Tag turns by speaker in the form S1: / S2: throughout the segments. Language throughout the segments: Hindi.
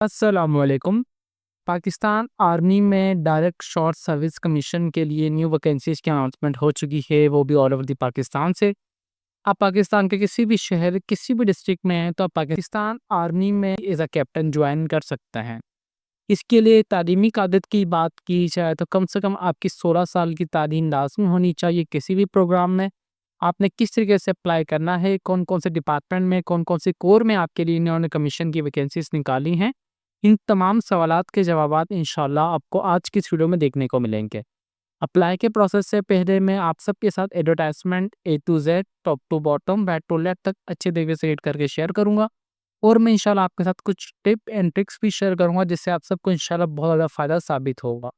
S1: अस्सलामुअलैकुम। पाकिस्तान आर्मी में डायरेक्ट शॉर्ट सर्विस कमीशन के लिए न्यू वैकेंसीज़ की अनाउंसमेंट हो चुकी है, वो भी ऑल ओवर द पाकिस्तान से। आप पाकिस्तान के किसी भी शहर, किसी भी डिस्ट्रिक्ट में हैं, तो आप पाकिस्तान आर्मी में एज़ अ कैप्टन जॉइन कर सकते हैं। इसके लिए तालीमी कादत की बात की जाए तो कम से कम आपकी 16 साल की तालीम लाज़मी होनी चाहिए किसी भी प्रोग्राम में। आपने किस तरीके से अप्लाई करना है, कौन-कौन से डिपार्टमेंट में, कौन-कौन से कोर में आपके लिए इन्होंने कमीशन की वैकेंसीज़ निकाली हैं, इन तमाम सवालात के जवाबात इंशाअल्लाह आपको आज की इस वीडियो में देखने को मिलेंगे। अप्लाई के प्रोसेस से पहले मैं आप सबके साथ advertisement A to Z, top to bottom, back to left तक अच्छे तरीके से रीड करके शेयर करूँगा और मैं इंशाल्लाह आपके साथ कुछ टिप एंड ट्रिक्स भी शेयर करूँगा जिससे आप सबको इंशाल्लाह बहुत ज़्यादा फ़ायदा साबित होगा।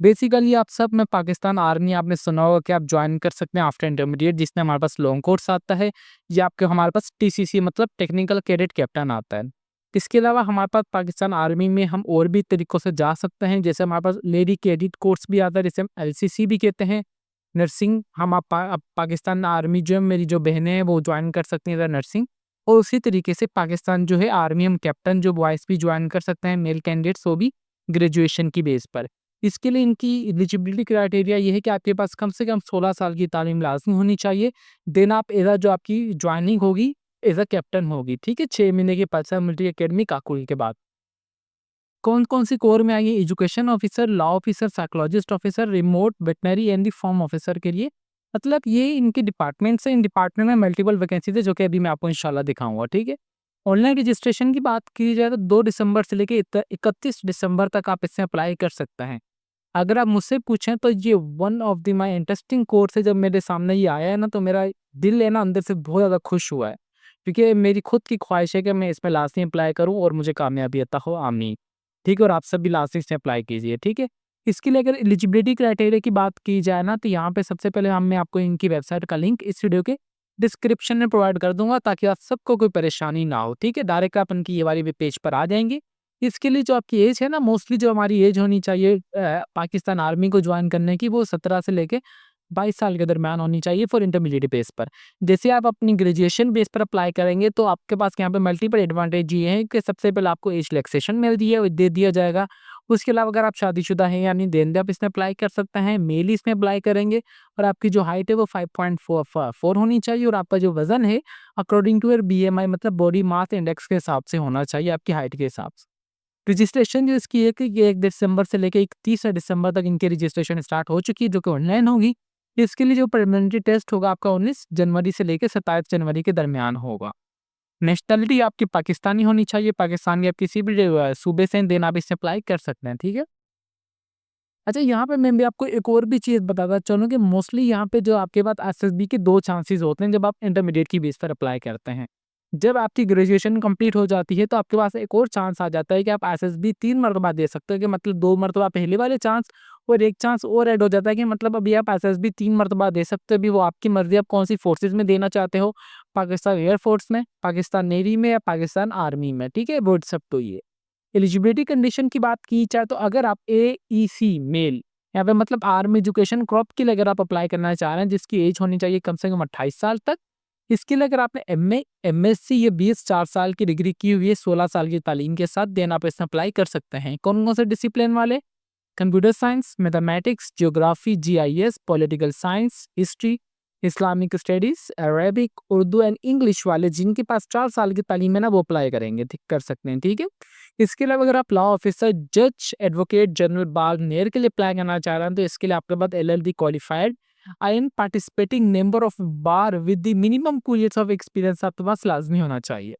S1: बेसिकली आप सब में पाकिस्तान आर्मी आपने सुना होगा कि आप ज्वाइन कर सकते हैं आफ्टर इंटरमीडिएट, जिसमें हमारे पास लॉन्ग कोर्स आता है या आपके हमारे पास टीसीसी मतलब टेक्निकल कैडेट कैप्टन आता है। इसके अलावा हमारे पास पाकिस्तान आर्मी में हम और भी तरीक़ों से जा सकते हैं, जैसे हमारे पास लेडी कैडेट कोर्स भी आता है जिसे हम एलसीसी भी कहते हैं। नर्सिंग हम पाकिस्तान आर्मी जो है, मेरी जो बहनें हैं वो ज्वाइन कर सकती हैं नर्सिंग। और उसी तरीके से पाकिस्तान जो है आर्मी हम कैप्टन जो बॉयज़ भी ज्वाइन कर सकते हैं, मेल कैंडिडेट्स, वो भी ग्रेजुएशन की बेस पर। इसके लिए इनकी एलिजिबिलिटी क्राइटेरिया ये है कि आपके पास कम से कम 16 साल की तालीम लाज़मी होनी चाहिए। देन आप एज़ जो आपकी जॉइनिंग होगी एज़ अ कैप्टन होगी, ठीक है? 6 महीने की पर्सनल मिलिट्री एकेडमी काकुल के बाद। कौन-कौन सी कोर में आएगी? Education officer, law officer, psychologist officer, remount, veterinary and the farm officer के लिए। मतलब ये इनके डिपार्टमेंट्स हैं, इन डिपार्टमेंट में मल्टीपल वैकेंसीज़ है जो कि अभी मैं आपको इंशाल्लाह दिखाऊँगा, ठीक है? ऑनलाइन रजिस्ट्रेशन की बात की जाए तो 2 दिसंबर से लेके 31 दिसंबर तक आप इसमें अप्लाई कर सकते हैं। अगर आप मुझसे पूछें तो ये one of the my interesting course है। जब मेरे सामने ये आया है ना, तो मेरा दिल है ना अंदर से बहुत ज़्यादा खुश हुआ है, क्योंकि मेरी खुद की ख्वाहिश है कि मैं इसमें लाज़मी अप्लाई करूँ और मुझे कामयाबी अता हो, आमीन। ठीक है? और आप सब भी लाज़मी इसमें अप्लाई कीजिए, ठीक है? इसके लिए अगर एलिजिबिलिटी क्राइटेरिया की बात की जाए ना, तो यहाँ पे सबसे पहले मैं आपको इनकी वेबसाइट का लिंक इस वीडियो के डिस्क्रिप्शन में प्रोवाइड कर दूँगा ताकि आप सबको कोई परेशानी ना हो, ठीक है? डायरेक्ट आप इनकी ये वाली वेब पेज पर आ जाएँगे। इसके लिए जो आपकी एज है ना, मोस्टली जो हमारी एज होनी चाहिए पाकिस्तान आर्मी को ज्वाइन करने की, वो 17 से लेके 22 साल के दरमियान होनी चाहिए फॉर इंटरमीडिएट बेस पर। जैसे आप अपनी ग्रेजुएशन बेस पर अप्लाई करेंगे तो आपके पास यहाँ पे मल्टीपल एडवांटेज ये हैं कि सबसे पहले आपको एज रिलैक्सेशन दे दिया जाएगा। उसके अलावा अगर आप शादीशुदा हैं यानी देन आप इसमें अप्लाई कर सकते हैं, मेल इसमें अप्लाई करेंगे और आपकी जो हाइट है वो 5.4 होनी चाहिए और आपका जो वज़न है अकॉर्डिंग टू योर बीएमआई मतलब बॉडी मास इंडेक्स के हिसाब से होना चाहिए, आपकी हाइट के हिसाब से। रजिस्ट्रेशन जो इसकी है कि ये 1 दिसंबर से लेके 31 दिसंबर तक इनकी रजिस्ट्रेशन स्टार्ट हो चुकी है, जो कि ऑनलाइन होगी। इसके लिए जो प्रिलिमिनरी टेस्ट होगा आपका 19 जनवरी से लेके 27 जनवरी के दरमियान होगा। नेशनैलिटी आपकी पाकिस्तानी होनी चाहिए, पाकिस्तान के आप किसी भी सूबे से हैं, देन आप इससे अप्लाई कर सकते हैं, ठीक है? अच्छा, यहाँ पे मैं भी आपको एक और भी चीज़ बताता चलूँ कि मोस्टली यहाँ पे जो आपके पास एसएसबी के 2 चांसेस होते हैं जब आप इंटरमीडिएट की बेस पर अप्लाई करते हैं। जब आपकी ग्रेजुएशन कंप्लीट हो जाती है तो आपके पास एक और चांस आ जाता है कि आप एसएसबी 3 मरतबा दे सकते हो, कि मतलब 2 मरतबा पहले वाले चांस और 1 चांस और ऐड हो जाता है कि मतलब अभी आप एसएसबी 3 मरतबा दे सकते हो। अभी वो आपकी मर्ज़ी, आप कौन-सी फ़ोर्सेज़ में देना चाहते हो, पाकिस्तान एयर फ़ोर्स में, पाकिस्तान नेवी में या पाकिस्तान आर्मी में, ठीक है? वो सब तो ये। एलिजिबिलिटी कंडीशन की बात की जाए तो अगर आप एईसी मेल यहाँ पे मतलब आर्मी एजुकेशन क्रॉप के लिए अगर आप अप्लाई करना चाह रहे हैं जिसकी एज होनी चाहिए कम से कम 28 साल तक, इसके लिए अगर आपने एमए, एमएससी या 20 4 साल की डिग्री की हुई है 16 साल की तालीम के साथ, देन आप इसमें अप्लाई कर सकते हैं। कौन-कौन से डिसिप्लिन वाले? Computer science, mathematics, geography, GIS, political science, history, Islamic studies, Arabic, Urdu and English वाले जिनके पास 4 साल की तालीम है ना, वो अप्लाई करेंगे, ठीक कर सकते हैं, ठीक है? इसके अलावा अगर आप लॉ ऑफिसर, जज, एडवोकेट जनरल बार के लिए अप्लाई करना चाह रहे हैं तो इसके लिए आपके पास LLB qualified and participating member of bar with the minimum 2 years of experience आपके पास लाजमी होना चाहिए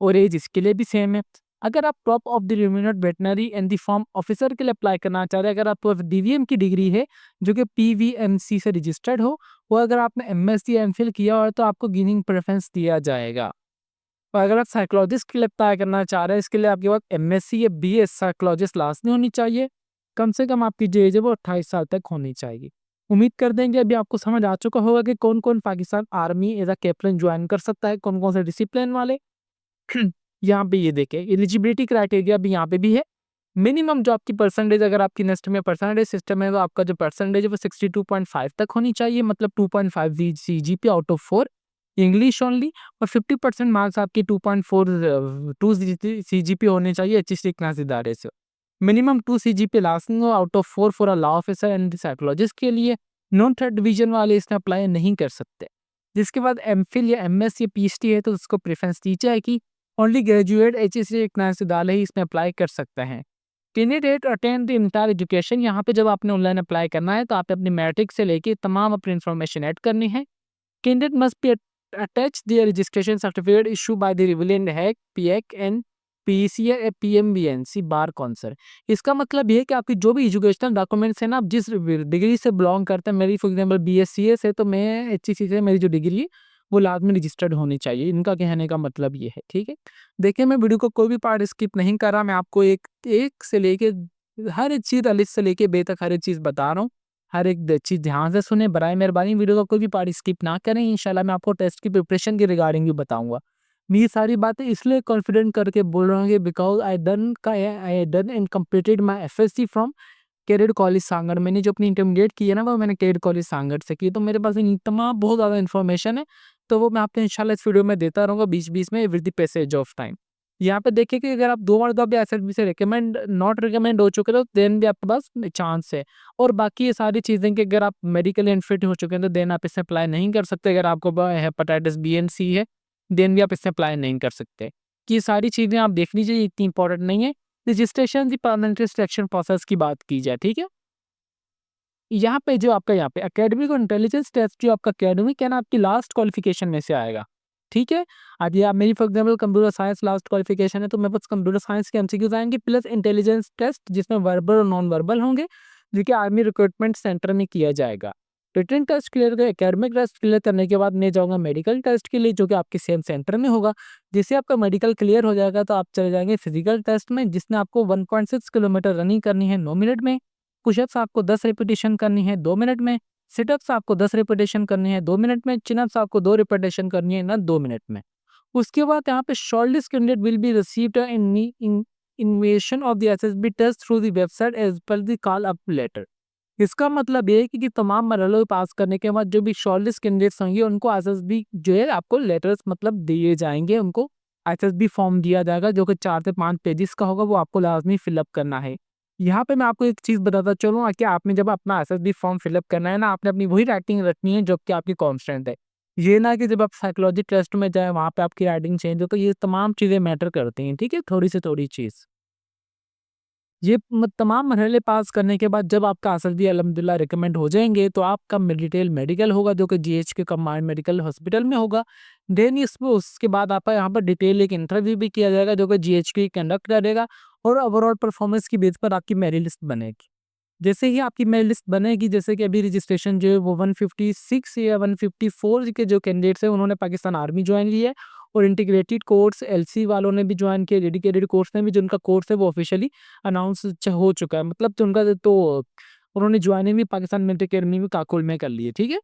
S1: और एज इसके लिए भी सेम है। अगर आप top of the remunerated veterinary and the farm officer के लिए अप्लाई करना चाह रहे हैं, अगर आपके पास डीवीएम की डिग्री है जो कि पीवीएमसी से रजिस्टर्ड हो, और अगर आपने एमएससी एमफिल किया हो तो आपको गिनिंग प्रेफरेंस दिया जाएगा। और अगर आप साइकोलॉजिस्ट के लिए अप्लाई करना चाह रहे हैं, इसके लिए आपके पास एमएससी या बीएस साइकोलॉजिस्ट लाजमी होनी चाहिए। कम से कम आपकी जो एज है वो 28 साल तक होनी चाहिए। उम्मीद कर देंगे अभी आपको समझ आ चुका होगा कि कौन-कौन Pakistan army as a captain join कर सकता है, कौन-कौन से डिसिप्लिन वाले। यहाँ पे ये देखें एलिजिबिलिटी क्राइटेरिया भी यहाँ पे भी है। मिनिमम जो आपकी परसेंटेज, अगर आपकी नेस्ट में परसेंटेज सिस्टम है तो आपका जो परसेंटेज है वो 62.5 तक होनी चाहिए, मतलब 2.5 CGP out of 4। English only, और 50% मार्क्स आपकी 2.42 सीजीपी होने चाहिए अच्छी स्ट्रिक्टनेस इदारे से। मिनिमम 2 सीजीपी लास्टिंग हो out of 4 for a law officer and psychologist के लिए। नॉन थर्ड डिवीजन वाले इसमें अप्लाई नहीं कर सकते। जिसके बाद एमफिल या एमएस या पीएचडी है तो उसको प्रेफरेंस दी जाएगी। ओनली ग्रेजुएट एचएससी स्ट्रिक्टनेस इदारे ही इसमें अप्लाई कर सकते हैं। Candidate attend the entire education, यहाँ पे जब आपने ऑनलाइन अप्लाई करना है तो आपने अपनी मैट्रिक से लेके तमाम अपनी इन्फॉर्मेशन ऐड करनी है। Candidate must be attach their registration certificate issued by the relevant HEC, PEC and PEC या PMBNC बार कौंसल। इसका मतलब ये है कि आपकी जो भी एजुकेशनल डॉक्यूमेंट्स है ना, आप जिस डिग्री से बिलोंग करते हैं, मेरी फॉर एग्जांपल बीएससीएस है तो मैं एचईसी से मेरी जो डिग्री है वो लाजमी रजिस्टर्ड होनी चाहिए। इनका कहने का मतलब ये है, ठीक है। देखिए मैं वीडियो को कोई भी पार्ट स्किप नहीं कर रहा, मैं आपको एक एक से लेके हर एक चीज़ अलिफ से लेके बे तक हर एक चीज़ बता रहा हूँ। हर एक चीज़ ध्यान से सुने, बराए मेहरबानी वीडियो का कोई भी पार्ट स्किप ना करें। इंशाल्लाह मैं आपको टेस्ट की प्रिपरेशन के रिगार्डिंग भी बताऊँगा। मैं ये सारी बातें इसलिए कॉन्फिडेंट करके बोल रहा हूँ कि because I done and completed my FSc from cadet college Sanghar. मैंने जो अपनी इंटरमीडिएट की है ना वो मैंने कैडेट कॉलेज सांगड़ से की, तो मेरे पास इन तमाम बहुत ज़्यादा इन्फॉर्मेशन है। तो वो मैं आपको इंशाल्लाह इस वीडियो में देता रहूँगा बीच-बीच में with the passage of time. यहाँ पे देखिए कि अगर आप 2 मरतबा भी एसएसबी से रिकमेंड नॉट रिकमेंड हो चुके हो तो देन भी आपके पास चांस है। और बाकी ये सारी चीज़ें कि अगर आप मेडिकली अनफिट हो चुके हैं तो देन आप इससे अप्लाई नहीं कर सकते। अगर आपको हेपेटाइटिस बी एंड सी है देन भी आप इससे अप्लाई नहीं कर सकते। कि ये सारी चीज़ें आप देख लीजिए, इतनी इंपॉर्टेंट नहीं है। रजिस्ट्रेशन दी पार्लियामेंट्री सिलेक्शन प्रोसेस की बात की जाए, ठीक है। यहाँ पे जो आपका यहाँ पे एकेडमिक और इंटेलिजेंस टेस्ट जो आपका एकेडमिक है ना आपकी लास्ट क्वालिफिकेशन में से आएगा, ठीक है। अब ये आप मेरी for example computer science last qualification है तो मेरे पास कंप्यूटर साइंस के एमसीक्यूज आएंगे प्लस इंटेलिजेंस टेस्ट जिसमें वर्बल और नॉन वर्बल होंगे, जो कि आर्मी रिक्रूटमेंट सेंटर में किया जाएगा। रिटन टेस्ट क्लियर कर एकेडमिक टेस्ट क्लियर करने के बाद मैं जाऊँगा मेडिकल टेस्ट के लिए जो कि आपके सेम सेंटर में होगा। जैसे आपका मेडिकल क्लियर हो जाएगा तो आप चले जाएंगे फिजिकल टेस्ट में जिसमें आपको 1.6 किलोमीटर रनिंग करनी है 9 मिनट में। पुशअप्स आपको 10 रिपीटेशन करनी है 2 मिनट में। सिटअप्स आपको 10 रिपीटेशन करनी है 2 मिनट में। चिनअप्स आपको 2 रिपीटेशन करनी है ना 2 मिनट में। उसके बाद यहाँ पे shortlist candidate will be received in invitation of the SSB test through the website as per the call up letter. इसका मतलब ये है कि तमाम मरहलों को पास करने के बाद जो भी शॉर्टलिस्ट कैंडिडेट्स होंगे उनको एसएसबी जो है आपको लेटर्स मतलब दिए जाएंगे। उनको एसएसबी फॉर्म दिया जाएगा जो कि 4 से 5 पेजेस का होगा, वो आपको लाजमी फिलअप करना है। यहाँ पे मैं आपको एक चीज़ बताता चलूँ कि आपने जब अपना एसएसबी फॉर्म फिलअप करना है ना, आपने अपनी वही राइटिंग रखनी है जो कि आपकी कांस्टेंट है। ये ना कि जब आप साइकोलॉजी टेस्ट में जाएँ वहाँ पे आपकी राइटिंग चेंज हो, तो ये तमाम चीज़ें मैटर करती हैं, ठीक है? थोड़ी से थोड़ी चीज़। ये तमाम मरहले पास करने के बाद जब आपका एसएसबी अल्हम्दुलिल्लाह रिकमेंड हो जाएँगे, तो आपका डिटेल मेडिकल होगा जो कि जीएच के कंबाइंड मेडिकल हॉस्पिटल में होगा। देन इसमें उसके बाद आपका यहाँ पर डिटेल एक इंटरव्यू भी किया जाएगा जो कि जीएचक्यू कंडक्ट करेगा और ओवरऑल परफॉर्मेंस की बेस पर आपकी मेरिट लिस्ट बनेगी। जैसे ही आपकी मेरिट लिस्ट बनेगी, जैसे कि अभी रजिस्ट्रेशन जो है वो 156 या 154 के जो कैंडिडेट्स हैं उन्होंने पाकिस्तान आर्मी ज्वाइन की है और इंटीग्रेटेड कोर्स एलसी वालों ने भी ज्वाइन किया, डेडिकेटेड कोर्स ने भी, जिनका कोर्स है वो ऑफिशियली अनाउंस हो चुका है, मतलब जो उनका तो उन्होंने ज्वाइनिंग भी पाकिस्तान मिलिट्री अकेडमी में काकुल में कर ली है, ठीक है।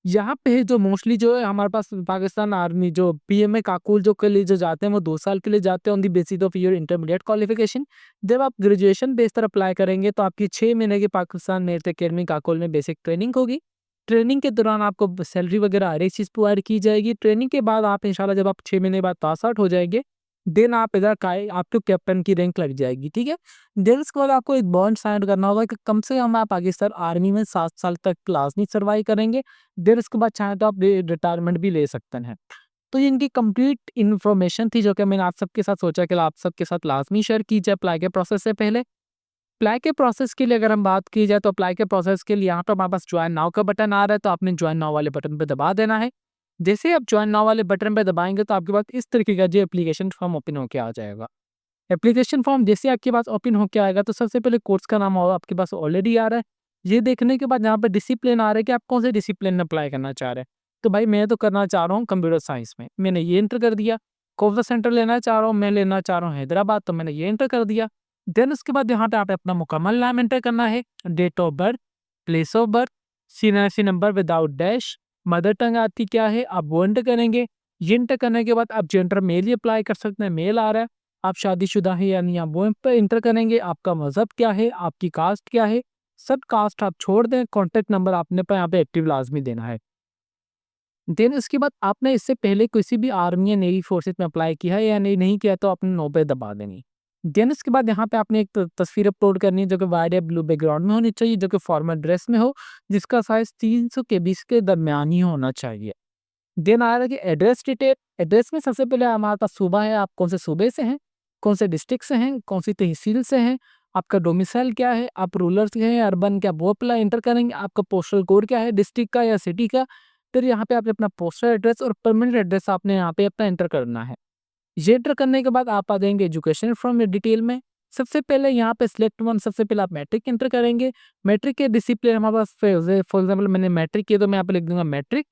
S1: यहाँ पे जो मोस्टली जो है हमारे पास पाकिस्तान आर्मी जो पीएमए काकुल जो के लिए जो जाते हैं वो 2 साल के लिए जाते हैं on the basis of your intermediate qualification. जब आप ग्रेजुएशन बेस पर अप्लाई करेंगे तो आपकी 6 महीने की पाकिस्तान मिलिट्री अकेडमी काकुल में बेसिक ट्रेनिंग होगी। ट्रेनिंग के दौरान आपको सैलरी वगैरह हर एक चीज़ प्रोवाइड की जाएगी। ट्रेनिंग के बाद आप इंशाल्लाह जब आप 6 महीने बाद पास आउट हो जाएंगे, देन आप इधर का आपको कैप्टन की रैंक लग जाएगी, ठीक है। देन उसके बाद आपको एक बॉन्ड साइन करना होगा कि कम से कम आप पाकिस्तान आर्मी में 7 साल तक लाजमी सर्वाइव करेंगे। देन उसके बाद चाहें तो आप रिटायरमेंट भी ले सकते हैं। तो ये इनकी कंप्लीट इन्फॉर्मेशन थी जो कि मैंने आप सबके साथ सोचा कि आप सबके साथ लाजमी शेयर की जाए अप्लाई के प्रोसेस से पहले। अप्लाई के प्रोसेस के लिए अगर हम बात की जाए तो अप्लाई के प्रोसेस के लिए यहाँ पर हमारे पास ज्वाइन नाउ का बटन आ रहा है, तो आपने ज्वाइन नाउ वाले बटन पे दबा देना है। जैसे ही आप ज्वाइन नाउ वाले बटन पे दबाएंगे तो आपके पास इस तरीके का जो एप्लीकेशन फॉर्म ओपन होकर आ जाएगा। एप्लीकेशन फॉर्म जैसे आपके पास ओपन होकर आएगा तो सबसे पहले कोर्स का नाम होगा आपके पास ऑलरेडी आ रहा है। ये देखने के बाद यहाँ पर डिसिप्लिन आ रहा है कि आप कौन से डिसिप्लिन में अप्लाई करना चाह रहे हैं। तो भाई मैं तो करना चाह रहा हूँ कंप्यूटर साइंस में, मैंने ये एंटर कर दिया। कौन सा सेंटर लेना चाह रहा हूँ, मैं लेना चाह रहा हूँ हैदराबाद, तो मैंने ये एंटर कर दिया। देन उसके बाद यहाँ पे आप अपना मुकम्मल नाम एंटर करना है, date of birth, place of birth, CNIC number without dash, mother tongue आपकी क्या है आप वो एंटर करेंगे। ये एंटर करने के बाद आप जेंडर मेल ही अप्लाई कर सकते हैं, मेल आ रहा है। आप शादीशुदा है या नहीं आप वो पे एंटर करेंगे। आपका मज़हब क्या है, आपकी कास्ट क्या है, सब कास्ट आप छोड़ दें। कॉन्टैक्ट नंबर आपने पे यहाँ पे एक्टिव लाजमी देना है। देन उसके बाद आपने इससे पहले किसी भी आर्मी या नेवी फोर्सेस में अप्लाई किया है या नहीं किया तो आपने नो पे दबा देनी। देन उसके बाद यहाँ पे आपने एक तस्वीर अपलोड करनी है जो कि वाइट या ब्लू बैकग्राउंड में होनी चाहिए, जो कि फॉर्मल ड्रेस में हो, जिसका साइज 300 केबी के दरमियान ही होना चाहिए। देन आ रहा है कि एड्रेस डिटेल। एड्रेस में सबसे पहले हमारे पास सूबा है, आप कौन से सूबे से हैं, कौन से डिस्ट्रिक्ट से हैं, कौन सी तहसील से हैं, आपका डोमिसाइल क्या है, आप रूरल से हैं, अर्बन क्या, वो अपना एंटर करेंगे, आपका पोस्टल कोड क्या है, डिस्ट्रिक्ट का या सिटी का। फिर यहाँ पे आपने अपना पोस्टल एड्रेस और परमानेंट एड्रेस आपने यहाँ पे अपना एंटर करना है। ये एंटर करने के बाद आप आ जाएंगे एजुकेशन फ्रॉम डिटेल में। सबसे पहले यहाँ पे सिलेक्ट वन, सबसे पहले आप मैट्रिक एंटर करेंगे। मैट्रिक के डिसिप्लिन हमारे पास फॉर एग्जाम्पल मैंने मैट्रिक किया तो मैं यहाँ पे लिख दूंगा मैट्रिक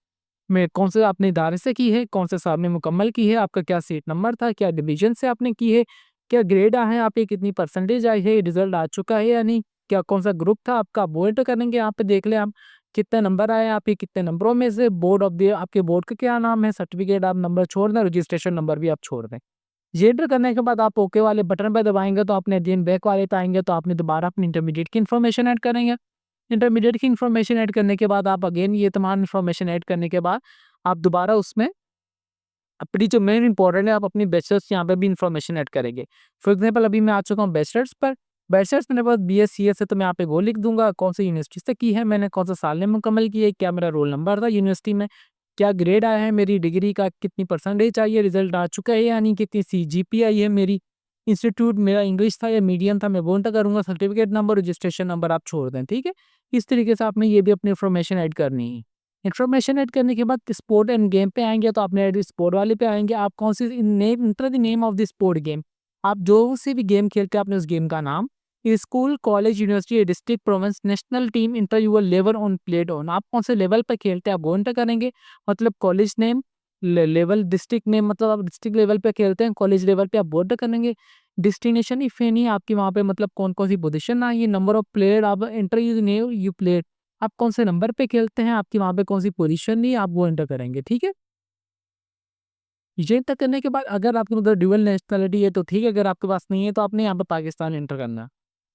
S1: में कौन से आपने इदारे से की है, कौन से साल में मुकम्मल की है, आपका क्या सीट नंबर था, क्या डिवीजन से आपने की है, क्या ग्रेड आया है, आपकी कितनी परसेंटेज आई है, रिजल्ट आ चुका है या नहीं, क्या कौन सा ग्रुप था आपका, वो एंटर करेंगे। यहाँ पे देख लें आप कितने नंबर आए, आपके कितने नंबरों में से, बोर्ड ऑफ द आपके बोर्ड का क्या नाम है, सर्टिफिकेट आप नंबर छोड़ दें, रजिस्ट्रेशन नंबर भी आप छोड़ दें। ये एंटर करने के बाद आप ओके वाले बटन पे दबाएंगे तो अपने दिन बैक वाले पे आएंगे तो आपने दोबारा अपनी इंटरमीडिएट की इन्फॉर्मेशन ऐड करेंगे। इंटरमीडिएट की इन्फॉर्मेशन ऐड करने के बाद आप अगेन ये तमाम इन्फॉर्मेशन ऐड करने के बाद आप दोबारा उसमें अपनी जो मेन इंपॉर्टेंट है आप अपनी बैचलर्स यहाँ पे भी इन्फॉर्मेशन ऐड करेंगे। फॉर एग्जांपल अभी मैं आ चुका हूँ बैचलर्स पर। बैचलर्स मेरे पास BS CS है तो मैं यहाँ पे वो लिख दूंगा कौन सी यूनिवर्सिटी से की है मैंने, कौन सा साल में मुकम्मल की है, क्या मेरा रोल नंबर था यूनिवर्सिटी में, क्या ग्रेड आया है, मेरी डिग्री का कितनी परसेंटेज आई है, रिजल्ट आ चुका है यानी कितनी CGPA आई है मेरी, इंस्टीट्यूट मेरा इंग्लिश था या मीडियम था मैं वो एंटर करूँगा, सर्टिफिकेट नंबर, रजिस्ट्रेशन नंबर आप छोड़ दें। ठीक है, इस तरीके से आपने ये भी अपनी इन्फॉर्मेशन ऐड करनी है। इन्फॉर्मेशन ऐड करने के बाद स्पोर्ट एंड गेम पे आएंगे तो आपने स्पोर्ट वाले पे आएंगे, आप कौन सी name enter the name of the sport game, आप जो से भी गेम खेलते हैं आपने उस गेम का नाम, school, college, university, district, province, national team, enter your level on played on, आप कौन से लेवल पर खेलते हैं आप वो इंटर करेंगे। मतलब college name, level, district name, मतलब आप डिस्ट्रिक्ट लेवल पे खेलते हैं, कॉलेज लेवल पे आप वो इंटर करेंगे। डेस्टिनेशन इफ एनी आपकी वहाँ पे मतलब कौन कौन सी पोजीशन आई है, नंबर ऑफ प्लेयर आप inter you name you played, आप कौन से नंबर पे खेलते हैं, आपकी वहाँ पे कौन सी पोजीशन नहीं है, आप वो एंटर करेंगे। ठीक है, ये एंटर करने के बाद अगर आपके मतलब ड्यूअल नेशनलिटी है तो ठीक है, अगर आपके पास नहीं है तो आपने यहाँ पे पाकिस्तान एंटर करना है।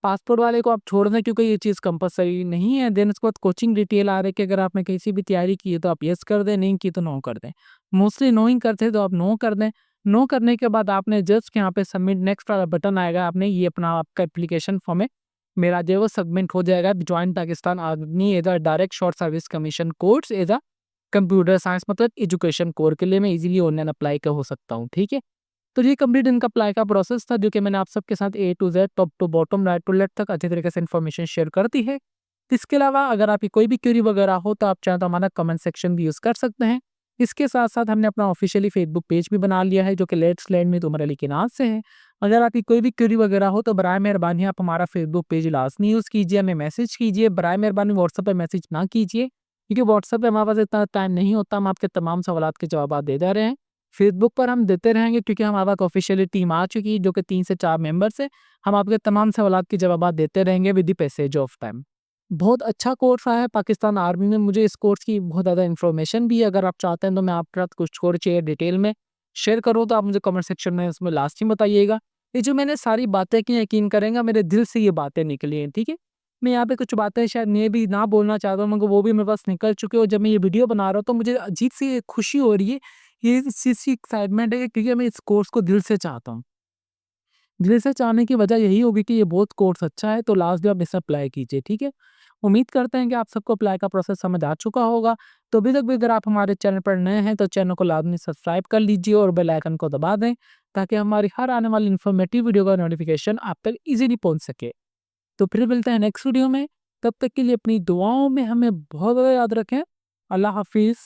S1: पासपोर्ट वाले को आप छोड़ दें क्योंकि ये चीज़ कंपलसरी नहीं है। देन उसके बाद कोचिंग डिटेल आ रही है कि अगर आपने किसी भी तैयारी की है तो आप यस कर दें, नहीं की तो नो कर दें। मोस्टली नो ही करते हैं तो आप नो कर दें। नो करने के बाद आपने जस्ट यहाँ पे सबमिट नेक्स्ट वाला बटन आएगा, आपने ये अपना आपका एप्लीकेशन फॉर्म है मेरा जो है वो सबमिट हो जाएगा। Join Pakistan army as a direct short service commission course as a computer science मतलब एजुकेशन कोर के लिए मैं इजीली ऑनलाइन अप्लाई कर हो सकता हूँ। ठीक है, तो ये कंप्लीट इनका अप्लाई का प्रोसेस था जो कि मैंने आप सबके साथ A to Z top to bottom right to left तक अच्छी तरीके से इन्फॉर्मेशन शेयर करती है। इसके अलावा अगर आपकी कोई भी क्वेरी वगैरह हो तो आप चाहें तो हमारा कमेंट सेक्शन भी यूज़ कर सकते हैं। इसके साथ साथ हमने अपना ऑफिशियली फेसबुक पेज भी बना लिया है जो कि let's learn with Umar Ali के नाम से है। अगर आपकी कोई भी क्वेरी वगैरह हो तो बराए मेहरबानी आप हमारा फेसबुक पेज लाजमी यूज़ कीजिए, हमें मैसेज कीजिए। बराए मेहरबानी व्हाट्सएप पर मैसेज ना कीजिए क्योंकि व्हाट्सएप पे हमारे पास इतना टाइम नहीं होता, हम आपके तमाम सवालात के जवाब दे दे रहे हैं। फेसबुक पर हम देते रहेंगे क्योंकि हमारे पास ऑफिशियली टीम आ चुकी है जो कि 3 से 4 मेंबर्स हैं। हम आपके तमाम सवालात के जवाब देते रहेंगे with the passage of time. बहुत अच्छा कोर्स आया है पाकिस्तान आर्मी में, मुझे इस कोर्स की बहुत ज़्यादा इन्फॉर्मेशन भी है। अगर आप चाहते हैं तो मैं आपके साथ कुछ और चाहिए डिटेल में शेयर करूँ तो आप मुझे कमेंट सेक्शन में उसमें लास्ट में बताइएगा। ये जो मैंने सारी बातें की यकीन करेंगे मेरे दिल से ये बातें निकली हैं। ठीक है, मैं यहाँ पे कुछ बातें शायद मैं भी ना बोलना चाहता हूँ मगर वो भी मेरे पास निकल चुके और जब मैं ये वीडियो बना रहा हूँ तो मुझे अजीब सी खुशी हो रही है। ये इस चीज़ की एक्साइटमेंट है क्योंकि मैं इस कोर्स को दिल से चाहता हूँ। दिल से चाहने की वजह यही होगी कि ये बहुत कोर्स अच्छा है तो लास्ट डे आप इसे अप्लाई कीजिए। ठीक है, उम्मीद करते हैं कि आप सबको अप्लाई का प्रोसेस समझ आ चुका होगा। तो अभी तक भी अगर आप हमारे चैनल पर नए हैं तो चैनल को लाजमी सब्सक्राइब कर लीजिए और बेल आइकन को दबा दें ताकि हमारी हर आने वाली इन्फॉर्मेटिव वीडियो का नोटिफिकेशन आप तक ईजिली पहुँच सके। तो फिर मिलते हैं नेक्स्ट वीडियो में, तब तक के लिए अपनी दुआओं में हमें बहुत ज़्यादा याद रखें। अल्लाह हाफिज़।